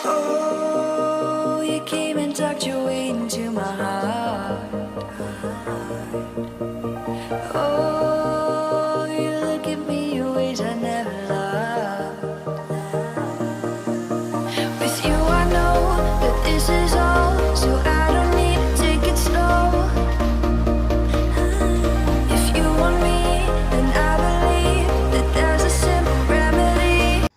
Oh, you came and tucked your way into my heart. Oh, you look at me in ways I never loved. With you I know that this is all, so I don't need to take it slow. If you want me, then I believe that there's a simple remedy.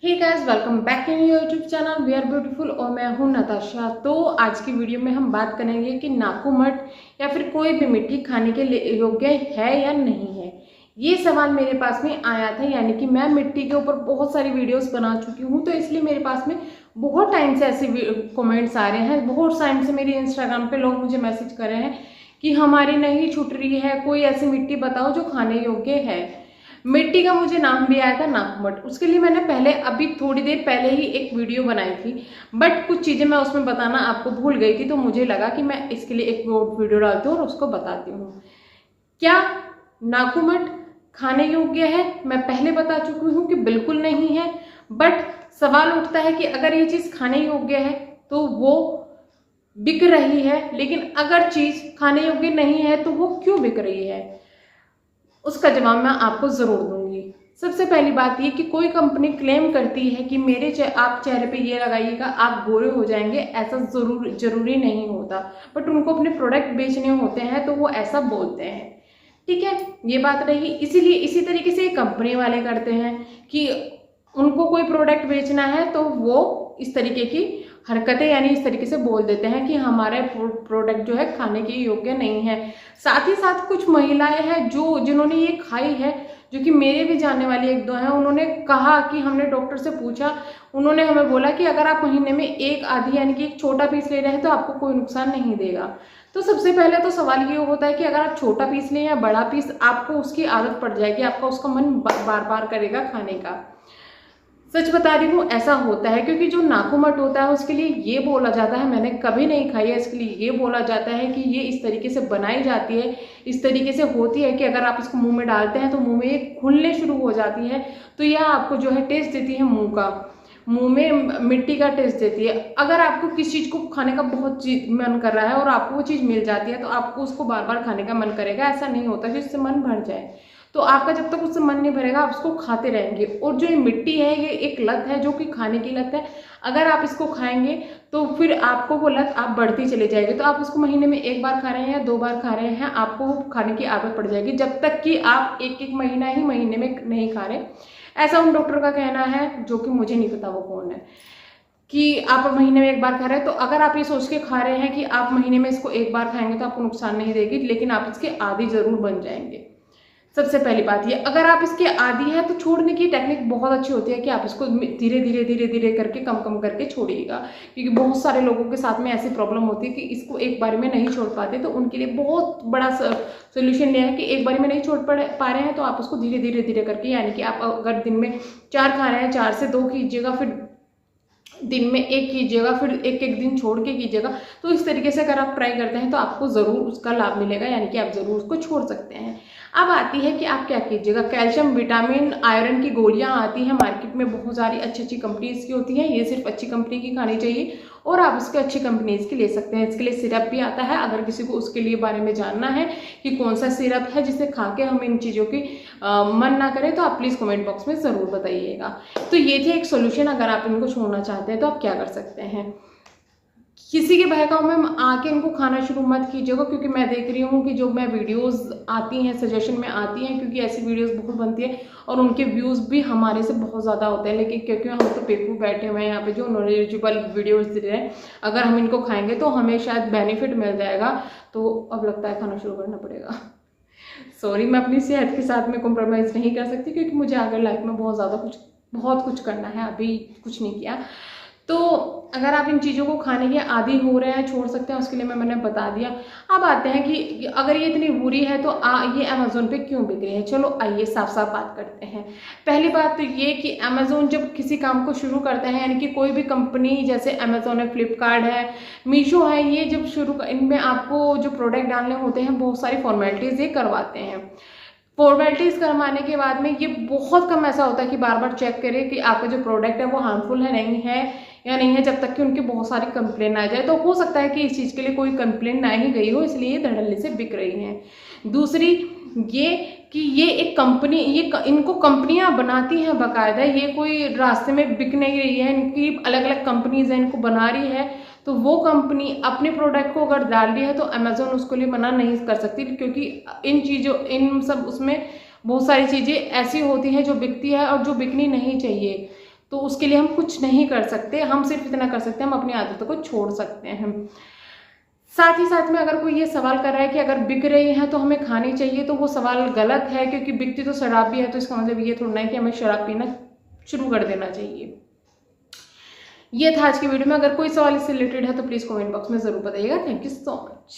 Hey guys, welcome back in your YouTube channel we are beautiful और मैं हूं नताशा। तो आज की video में हम बात करेंगे कि नाकूमट या फिर कोई भी मिट्टी खाने के योग्य है या नहीं है। ये सवाल मेरे पास में आया था, यानी कि मैं मिट्टी के ऊपर बहुत सारी वीडियोस बना चुकी हूँ, तो इसलिए मेरे पास में बहुत टाइम से ऐसे कमेंट्स आ रहे हैं। बहुत टाइम से मेरी इंस्टाग्राम पे लोग मुझे मैसेज कर रहे हैं कि हमारी नहीं छूट रही है, कोई ऐसी मिट्टी बताओ जो खाने योग्य है। मिट्टी का मुझे नाम भी आया था नाकूमट। उसके लिए मैंने पहले अभी थोड़ी देर पहले ही एक वीडियो बनाई थी, बट कुछ चीज़ें मैं उसमें बताना आपको भूल गई थी, तो मुझे लगा कि मैं इसके लिए एक वीडियो डालती हूँ और उसको बताती हूँ। क्या नाकूमट खाने योग्य है? मैं पहले बता चुकी हूँ कि बिल्कुल नहीं है, बट सवाल उठता है कि अगर ये चीज़ खाने योग्य है तो वो बिक रही है, लेकिन अगर चीज़ खाने योग्य नहीं है तो वो क्यों बिक रही है, उसका जवाब मैं आपको ज़रूर दूंगी। सबसे पहली बात ये कि कोई कंपनी क्लेम करती है कि आप चेहरे पे ये लगाइएगा आप गोरे हो जाएंगे, ऐसा जरूरी नहीं होता, बट उनको अपने प्रोडक्ट बेचने होते हैं तो वो ऐसा बोलते हैं। ठीक है, ये बात रही। इसीलिए इसी तरीके से कंपनी वाले करते हैं कि उनको कोई प्रोडक्ट बेचना है तो वो इस तरीके की हरकतें यानी इस तरीके से बोल देते हैं कि हमारे प्रोडक्ट जो है खाने के योग्य नहीं है। साथ ही साथ कुछ महिलाएं हैं जिन्होंने ये खाई है, जो कि मेरे भी जानने वाली एक दो हैं। उन्होंने कहा कि हमने डॉक्टर से पूछा, उन्होंने हमें बोला कि अगर आप महीने में एक आधी यानी कि एक छोटा पीस ले रहे हैं तो आपको कोई नुकसान नहीं देगा। तो सबसे पहले तो सवाल ये होता है कि अगर आप छोटा पीस लें या बड़ा पीस, आपको उसकी आदत पड़ जाएगी, आपका उसका मन बार बार करेगा खाने का। सच बता रही हूँ, ऐसा होता है, क्योंकि जो नाकूमट होता है उसके लिए ये बोला जाता है, मैंने कभी नहीं खाई है, इसके लिए ये बोला जाता है कि ये इस तरीके से बनाई जाती है, इस तरीके से होती है कि अगर आप इसको मुंह में डालते हैं तो मुंह में ये खुलने शुरू हो जाती है, तो यह आपको जो है टेस्ट देती है मुंह में मिट्टी का टेस्ट देती है। अगर आपको किसी चीज़ को खाने का बहुत मन कर रहा है और आपको वो चीज़ मिल जाती है तो आपको उसको बार बार खाने का मन करेगा। ऐसा नहीं होता कि उससे मन भर जाए, तो आपका जब तक उससे मन नहीं भरेगा आप उसको खाते रहेंगे। और जो ये मिट्टी है ये एक लत है, जो कि खाने की लत है। अगर आप इसको खाएंगे तो फिर आपको वो लत आप बढ़ती चली जाएगी। तो आप उसको महीने में एक बार खा रहे हैं या 2 बार खा रहे हैं, आपको वो खाने की आदत पड़ जाएगी, जब तक कि आप एक महीना ही महीने में नहीं खा रहे। ऐसा उन डॉक्टर का कहना है, जो कि मुझे नहीं पता वो कौन है, कि आप महीने में एक बार खा रहे हैं। तो अगर आप ये सोच के खा रहे हैं कि आप महीने में इसको एक बार खाएंगे तो आपको नुकसान नहीं देगी, लेकिन आप इसके आदी जरूर बन जाएंगे। सबसे पहली बात ये, अगर आप इसके आदी हैं तो छोड़ने की टेक्निक बहुत अच्छी होती है कि आप इसको धीरे धीरे करके कम करके छोड़िएगा, क्योंकि बहुत सारे लोगों के साथ में ऐसी प्रॉब्लम होती है कि इसको एक बार में नहीं छोड़ पाते। तो उनके लिए बहुत बड़ा सोल्यूशन ये है कि एक बार में नहीं छोड़ पा रहे हैं तो आप उसको धीरे धीरे करके, यानी कि आप अगर दिन में 4 खा रहे हैं, 4 से 2 कीजिएगा, फिर दिन में 1 कीजिएगा, फिर एक दिन छोड़ के कीजिएगा। तो इस तरीके से अगर आप ट्राई करते हैं तो आपको ज़रूर उसका लाभ मिलेगा, यानी कि आप ज़रूर उसको छोड़ सकते हैं। अब आती है कि आप क्या कीजिएगा। कैल्शियम, विटामिन, आयरन की गोलियां आती हैं मार्केट में, बहुत सारी अच्छी कंपनीज की होती हैं। ये सिर्फ अच्छी कंपनी की खानी चाहिए और आप उसके अच्छी कंपनीज की ले सकते हैं। इसके लिए सिरप भी आता है, अगर किसी को उसके लिए बारे में जानना है कि कौन सा सिरप है जिसे खा के हम इन चीज़ों की मन ना करें, तो आप प्लीज़ कमेंट बॉक्स में ज़रूर बताइएगा। तो ये थे एक सोल्यूशन, अगर आप इनको छोड़ना चाहते हैं तो आप क्या कर सकते हैं। किसी के बहकाव में आके इनको खाना शुरू मत कीजिएगा, क्योंकि मैं देख रही हूँ कि जो मैं वीडियोस आती हैं सजेशन में आती हैं, क्योंकि ऐसी वीडियोस बहुत बनती है और उनके व्यूज़ भी हमारे से बहुत ज़्यादा होते हैं, लेकिन क्योंकि हम तो पेपू बैठे हुए हैं यहाँ पे जो नॉलेजेबल वीडियोस दे रहे हैं, अगर हम इनको खाएंगे तो हमें शायद बेनिफिट मिल जाएगा। तो अब लगता है खाना शुरू करना पड़ेगा। सॉरी, मैं अपनी सेहत के साथ में कॉम्प्रोमाइज़ नहीं कर सकती, क्योंकि मुझे आगे लाइफ में बहुत कुछ करना है, अभी कुछ नहीं किया। तो अगर आप इन चीज़ों को खाने के आदी हो रहे हैं, छोड़ सकते हैं, उसके लिए मैंने बता दिया। अब आते हैं कि अगर ये इतनी बुरी है तो ये अमेज़ोन पे क्यों बिक रही है। चलो आइए साफ बात करते हैं। पहली बात तो ये कि अमेज़ोन जब किसी काम को शुरू करते हैं, यानी कि कोई भी कंपनी, जैसे अमेज़ोन है, फ्लिपकार्ट है, मीशो है, ये जब इनमें आपको जो प्रोडक्ट डालने होते हैं बहुत सारी फॉर्मेलिटीज़ ये करवाते हैं। फॉर्मेलिटीज़ करवाने के बाद में ये बहुत कम ऐसा होता है कि बार बार चेक करें कि आपका जो प्रोडक्ट है वो हार्मफुल है नहीं है, या नहीं है, जब तक कि उनकी बहुत सारी कंप्लेन आ जाए। तो हो सकता है कि इस चीज़ के लिए कोई कंप्लेन ना ही गई हो, इसलिए ये धड़ल्ले से बिक रही हैं। दूसरी ये कि ये एक कंपनी, इनको कंपनियां बनाती हैं बाकायदा, ये कोई रास्ते में बिक नहीं रही है, इनकी अलग अलग कंपनीज हैं, इनको बना रही है। तो वो कंपनी अपने प्रोडक्ट को अगर डाल रही है तो अमेजोन उसको लिए मना नहीं कर सकती, क्योंकि इन सब उसमें बहुत सारी चीज़ें ऐसी होती हैं जो बिकती है और जो बिकनी नहीं चाहिए। तो उसके लिए हम कुछ नहीं कर सकते, हम सिर्फ इतना कर सकते हैं, हम अपनी आदतों को छोड़ सकते हैं। साथ ही साथ में अगर कोई ये सवाल कर रहा है कि अगर बिक रही हैं तो हमें खानी चाहिए, तो वो सवाल गलत है, क्योंकि बिकती तो शराब भी है, तो इसका मतलब ये थोड़ा है कि हमें शराब पीना शुरू कर देना चाहिए। ये था आज की वीडियो में। अगर कोई सवाल इससे रिलेटेड है तो प्लीज़ कमेंट बॉक्स में ज़रूर बताइएगा। Thank you so much.